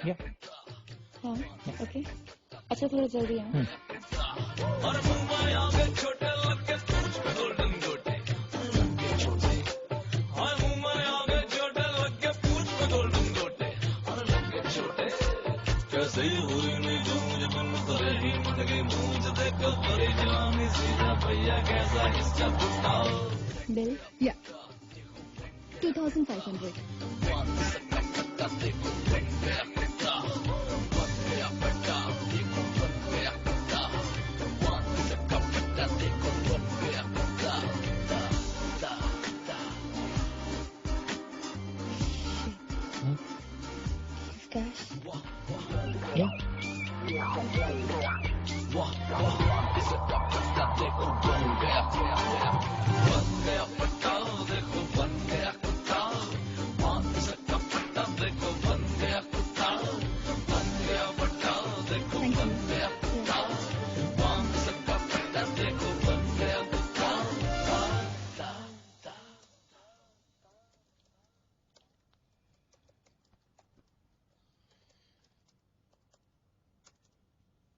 या हाँ ओके अच्छा थोड़ा जल्दी आओ बिल या 2500 कैश या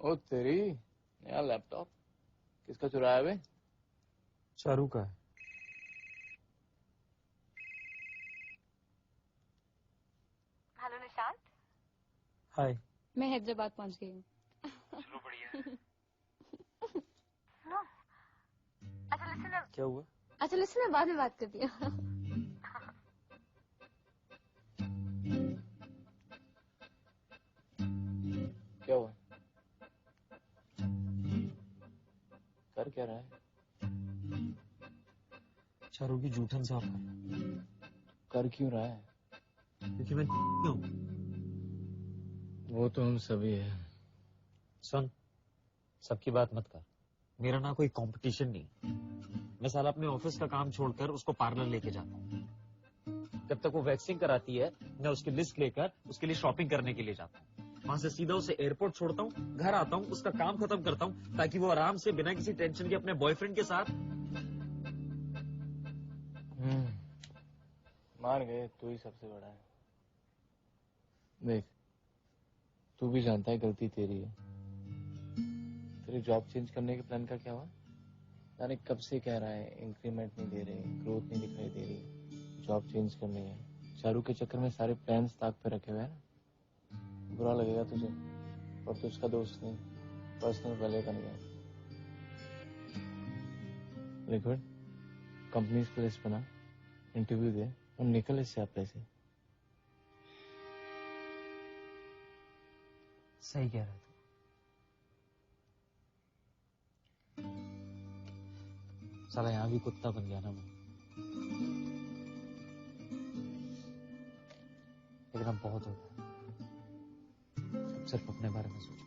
ओ तेरी नया लैपटॉप किसका चुराया बे? चारू का है। हेलो निशांत हाय। मैं हैदराबाद पहुंच गई हूँ चलो बढ़िया। नो अच्छा लिसन क्या हुआ? अच्छा लिसन मैं बाद में बात करती हूँ क्या हुआ? कर क्या रहा है? चारू की जूठन साफ कर। कर क्यों रहा है? क्योंकि मैं हूँ। वो तो हम सभी है। सुन, सबकी बात मत कर। मेरा ना कोई कंपटीशन नहीं। मैं साला अपने ऑफिस का काम छोड़कर उसको पार्लर लेके जाता हूँ। जब तक वो वैक्सिंग कराती है मैं उसकी लिस्ट लेकर उसके लिए शॉपिंग करने के लिए जाता हूँ। वहां से सीधा उसे एयरपोर्ट छोड़ता हूँ, घर आता हूँ, उसका काम खत्म करता हूँ ताकि वो आराम से बिना किसी टेंशन के अपने बॉयफ्रेंड के साथ। मान गए तू ही सबसे बड़ा है। देख तू भी जानता है गलती तेरी है। तेरी जॉब चेंज करने के प्लान का क्या हुआ? यानी कब से कह रहा है इंक्रीमेंट नहीं दे रही, ग्रोथ नहीं दिखाई दे रही, जॉब चेंज करनी है। चारू के चक्कर में सारे प्लान्स ताक पे रखे हुए हैं ना। बुरा लगेगा तुझे और तू उसका दोस्त नहीं, पर्सनल भले बन गया। लिक्विड कंपनीज की लिस्ट बना, इंटरव्यू दे और निकल इससे अपने से। सही कह रहा था। साला यहाँ भी कुत्ता बन गया ना मैं। लेकिन अब बहुत हो गया। अब सिर्फ अपने बारे में सोचो।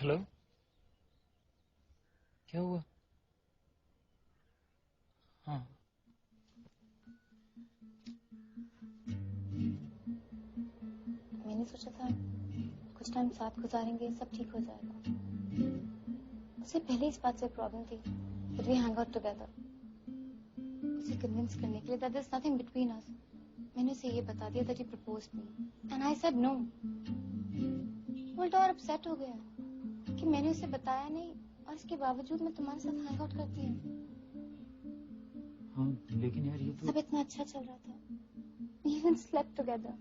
हेलो, क्या हुआ? हाँ मैंने सोचा था कुछ टाइम साथ गुजारेंगे सब ठीक हो जाएगा उससे पहले इस बात से प्रॉब्लम थी फिर वी हैंग आउट टुगेदर उसे कन्विंस करने के लिए that there is nothing between us मैंने उसे ये बता दिया that he proposed me and I said no उल्टा और अपसेट हो गया कि मैंने उसे बताया नहीं और इसके बावजूद मैं तुम्हारे साथ हैंग आउट करती हूँ हाँ लेकिन यार ये तो सब इतना अच्छा चल रहा था इवन स्लेप्ट टुगेदर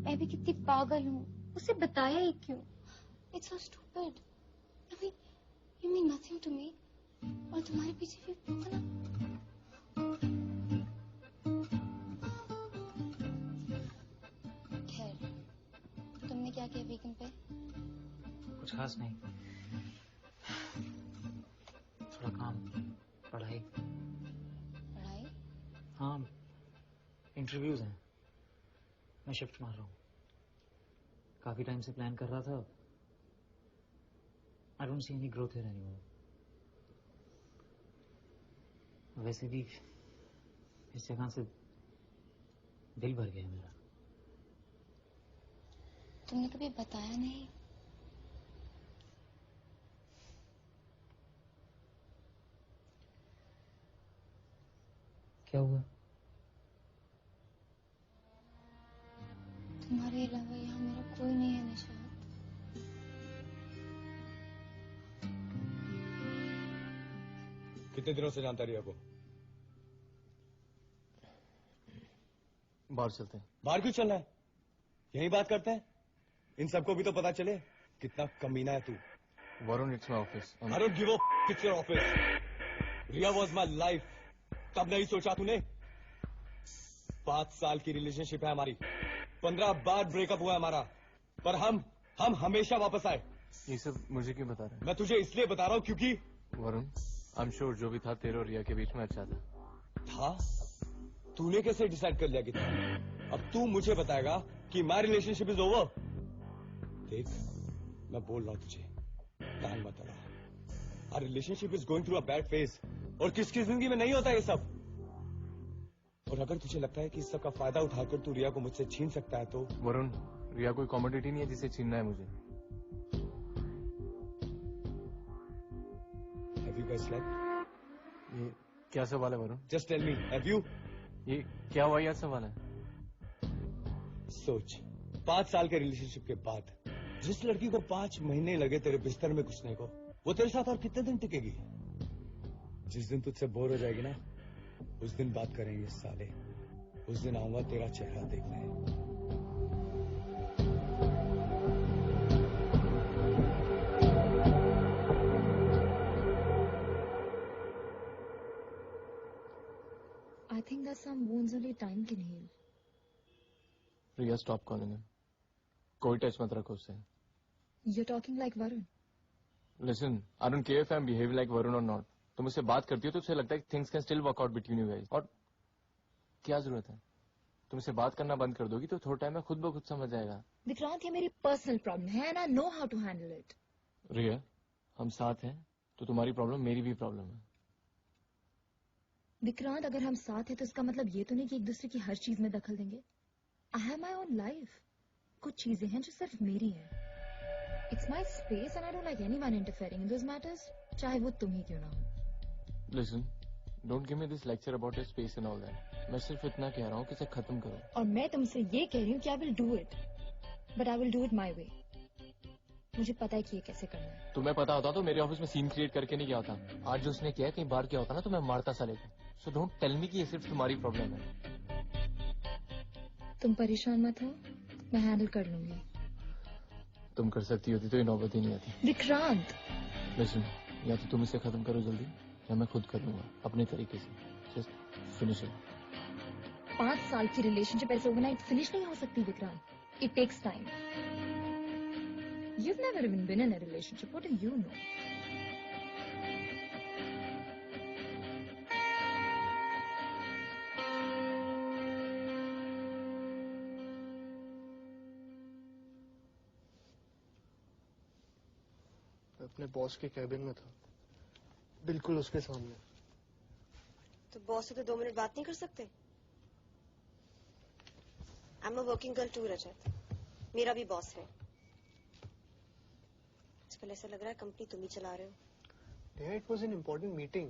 मैं भी कितनी पागल हूँ उसे बताया ही क्यों it's so stupid I mean you mean nothing to me और तुम्हारे पीछे भी broken up खैर तुमने क्या किया वीकेंड पे कुछ खास नहीं। थोड़ा काम, पढ़ाई। पढ़ाई हाँ इंटरव्यूज हैं, मैं शिफ्ट मार रहा हूँ। काफी टाइम से प्लान कर रहा था। I don't see any growth here anymore. वैसे भी इस जगह से दिल भर गया मेरा। तुमने कभी बताया नहीं? क्या हुआ? तुम्हारे अलावा यहाँ मेरा कोई नहीं है निशांत। कितने दिनों से जानता रिया को? बाहर चलते हैं। बाहर क्यों चलना है? यहीं बात करते हैं। इन सबको भी तो पता चले कितना कमीना है तू। Varun, it's my office. I don't give a it's your office. Riya was my life. तब नहीं सोचा तूने? 5 साल की रिलेशनशिप है हमारी। 15 बार ब्रेकअप हुआ हमारा, पर हम हमेशा वापस आए। ये सब मुझे क्यों बता रहे हैं? मैं तुझे इसलिए बता रहा हूँ क्योंकि वरुण, आई एम श्योर जो भी था तेरे और रिया के बीच में अच्छा था। तूने कैसे डिसाइड कर लिया कि था? अब तू मुझे बताएगा कि माय रिलेशनशिप इज ओवर। देख, मैं बोल रहा हूँ तुझे, टाइम मत लगा। Our relationship is going through a bad phase, और किसकी जिंदगी में नहीं होता ये सब। और अगर तुझे लगता है कि इस सब का फायदा उठाकर तू रिया को मुझसे छीन सकता है तो वरुण, रिया कोई कॉमोडिटी नहीं है जिसे छीनना है मुझे। Have you guys slept? ये क्या सवाल है Varun? Just tell me, have you? ये क्या हुआ यार सवाल है? सोच, 5 साल के रिलेशनशिप के बाद जिस लड़की को 5 महीने लगे तेरे बिस्तर में घुसने को, वो तेरे साथ और कितने दिन टिकेगी? जिस दिन तुझसे बोर हो जाएगी ना, उस दिन बात करेंगे साले। उस दिन आऊंगा तेरा चेहरा देखने। I think that some wounds only time can heal. Riya, stop calling him. कोई टच मत रखो उससे। You're talking like Varun. Listen, I don't care if I am behave like Varun और नॉट। तुम मुझसे बात करती हो तो उसे लगता है कि things can still work out between you guys. और क्या जरूरत है? तुम इसे बात करना बंद कर दोगी तो थोड़ा टाइम में खुद ब खुद समझ आएगा। विक्रांत, ये मेरी पर्सनल प्रॉब्लम है and I know how to handle it. रिया, हम साथ हैं तो तुम्हारी प्रॉब्लम मेरी भी प्रॉब्लम है। विक्रांत, अगर हम साथ हैं तो इसका मतलब ये तो नहीं कि एक दूसरे की हर चीज में दखल देंगे। I have my own life. कुछ चीजें हैं जो सिर्फ मेरी हैं। It's my space and I don't like anyone interfering in those matters, चाहे वो तुम ही क्यों ना हो। Listen, don't give me this lecture about your space and all that. मैं सिर्फ इतना कह रहा हूँ कि इसे खत्म करो। और मैं तुमसे ये कह रही हूँ कि I will do it, but I will do it my way. मुझे पता है कि ये कैसे करना है। तुम्हें पता होता तो मेरे ऑफिस में सीन क्रिएट करके नहीं गया होता। आज जो उसने किया कहीं बाहर किया होता ना तो मैं मारता साले को। सो डोंट टेल मी कि ये सिर्फ तुम्हारी प्रॉब्लम है। तुम परेशान मत हो, मैं हैंडल कर लूंगी। तुम कर सकती होती तो ये नौबत ही नहीं आती। विक्रांत, लिसन, या तो तुम इसे खत्म करो जल्दी या मैं खुद कर लूंगा अपने तरीके से। Just finish it. 5 साल की रिलेशनशिप ऐसे ओवरनाइट फिनिश नहीं हो सकती Vikrant. It takes time. You've never even been in a relationship. What do you know? अपने बॉस के कैबिन में था, बिल्कुल उसके सामने। तो बॉस से तो 2 मिनट बात नहीं कर सकते? I am a working girl too Rajat, मेरा भी बॉस है। आजकल ऐसा लग रहा है कंपनी तुम ही चला रहे हो। It was an important meeting.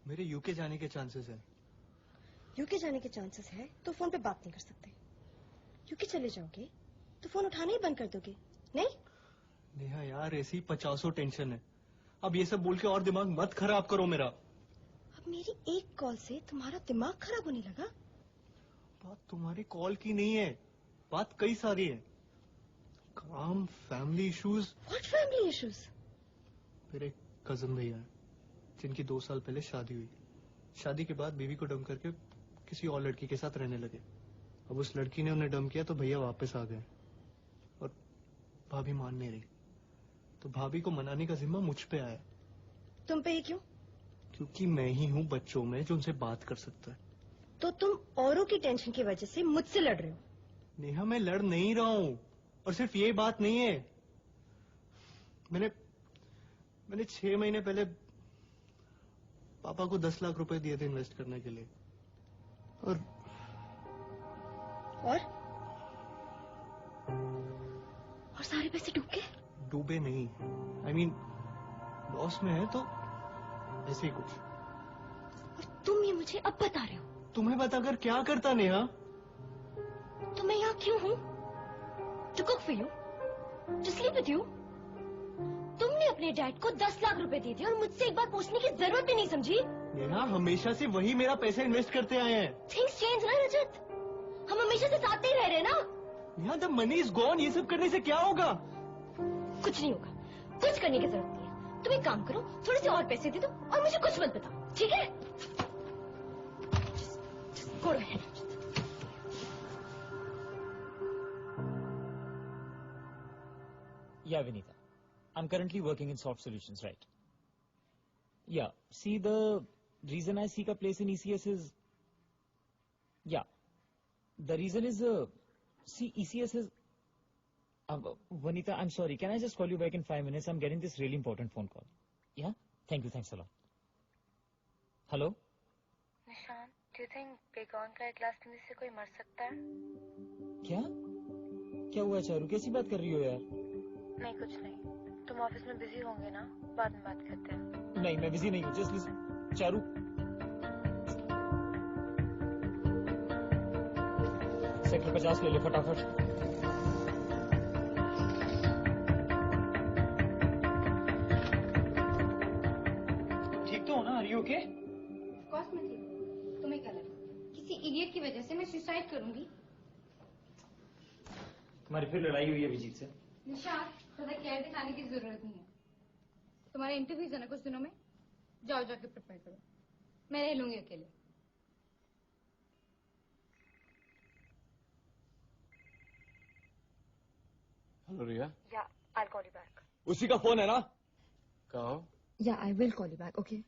मेरे यूके जाने के चांसेस है। यूके जाने के चांसेस है तो फोन पे बात नहीं कर सकते। यूके चले जाओगे तो फोन उठाना ही बंद कर दोगे, नहीं? नेहा यार, ऐसी 50 टेंशन है। अब ये सब बोल के और दिमाग मत खराब करो मेरा। अब मेरी एक कॉल से तुम्हारा दिमाग खराब होने लगा? बात तुम्हारी कॉल की नहीं है, बात कई सारी है। काम, family issues. What family issues? मेरे कजन भैया है जिनकी 2 साल पहले शादी हुई। शादी के बाद बीवी को डम करके किसी और लड़की के साथ रहने लगे। अब उस लड़की ने उन्हें डम किया तो भैया वापस आ गए और भाभी मान नहीं रही, तो भाभी को मनाने का जिम्मा मुझ पे आया। तुम पे ही क्यों? क्योंकि मैं ही हूँ बच्चों में जो उनसे बात कर सकता है। तो तुम औरों की टेंशन की वजह से मुझसे लड़ रहे हो? नेहा, मैं लड़ नहीं रहा हूँ, और सिर्फ ये बात नहीं है। मैंने 6 महीने पहले पापा को 10 लाख रुपए दिए थे इन्वेस्ट करने के लिए, और और सारे पैसे डूब गए? डूबे नहीं, I mean, लॉस में है तो ऐसे ही कुछ। और तुम ये मुझे अब बता रहे हो? तुम्हें बताकर क्या करता नेहा? तो मैं यहाँ क्यों हूँ? To cook for you, to sleep with you. तुमने अपने डैड को 10 लाख रुपए दे दिए और मुझसे एक बार पूछने की जरूरत भी नहीं समझी। नेहा, हमेशा से वही मेरा पैसा इन्वेस्ट करते आए हैं। Things change ना रजत, हम हमेशा से साथ ही रह रहे ना। Neha, the money is gone, ये सब करने से क्या होगा? कुछ नहीं होगा, कुछ करने की जरूरत नहीं है। तुम एक काम करो, थोड़े से और पैसे दे दो और मुझे कुछ मत बताओ, ठीक है? Go ahead. Yeah, Vinita. I'm currently working in Soft Solutions, right? Yeah. See, the reason I seek a place in ECS is... Yeah. The reason is... see, ECS is... Vanita, I'm sorry. Can I just call you back in 5 minutes? I'm getting this really important phone call. Yeah? Thank you. Thanks a lot. Hello? निशान, do you think बेगौन का एक गिलास पीने से कोई मर सकता है? क्या? क्या हुआ चारू? कैसी बात कर रही हो यार? नहीं, कुछ नहीं। तुम ऑफिस में बिजी होंगे ना, बाद में बात करते हैं। नहीं, मैं बिजी नहीं हूँ। Just listen. चारू, सेक्टर 50 ले ले फटाफट। ठीक तो हो ना? Are you okay? Of course मैं ठीक हूँ। तुम्हें क्या लगा? किसी इडियट की वजह से मैं सुसाइड करूंगी? तुम्हारी फिर लड़ाई हुई है अभिजीत से? निशान, ज्यादा केयर दिखाने की जरूरत नहीं है। तुम्हारे इंटरव्यूज है ना कुछ दिनों में, जाओ जाके प्रिपेयर करो। मैं रह लूंगी अकेले। हेलो रिया, या आई कॉल यू बैक। उसी का फोन है ना? कहो। या I will call you back, okay?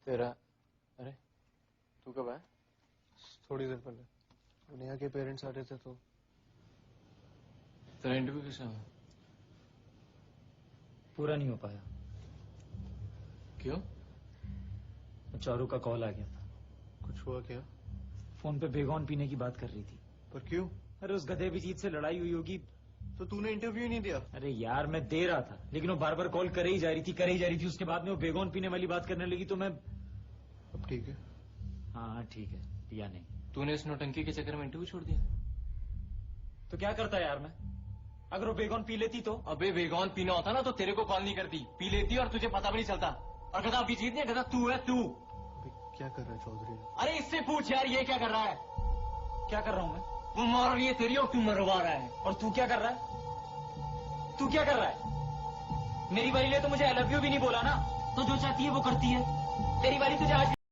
तेरा, अरे तू कब आया? थोड़ी देर पहले नेहा के पेरेंट्स आ रहे थे तो। तेरा इंटरव्यू कैसा हुआ? पूरा नहीं हो पाया। क्यों? चारू का कॉल आ गया था। कुछ हुआ क्या? फोन पे बेगौन पीने की बात कर रही थी। पर क्यों? अरे उस गधे अभिजीत से लड़ाई हुई होगी। तो तूने इंटरव्यू ही नहीं दिया? अरे यार, मैं दे रहा था, लेकिन वो बार बार कॉल करे ही जा रही थी। उसके बाद में वो बेगौन पीने वाली बात करने लगी तो मैं... अब ठीक है? हाँ ठीक है, पिया नहीं। तूने इस नौटंकी के चक्कर में इंटरव्यू छोड़ दिया? तो क्या करता यार मैं? अगर वो बेगौन पी लेती तो? अबे बेगौन पीना होता ना तो तेरे को कॉल नहीं करती, पी लेती और तुझे पता भी नहीं चलता। और गधा अभिजीत नहीं, गधा तू है, तू। अबे क्या कर रहा है चौधरी? अरे इससे पूछ यार, ये क्या कर रहा है? क्या कर रहा हूँ मैं? वो मार रही है तेरी और तू मरवा रहा है। और तू क्या कर रहा है? तू क्या कर रहा है? मेरी बारी ले तो मुझे आई लव यू भी नहीं बोला ना। तो जो चाहती है वो करती है। तेरी बारी तुझे आज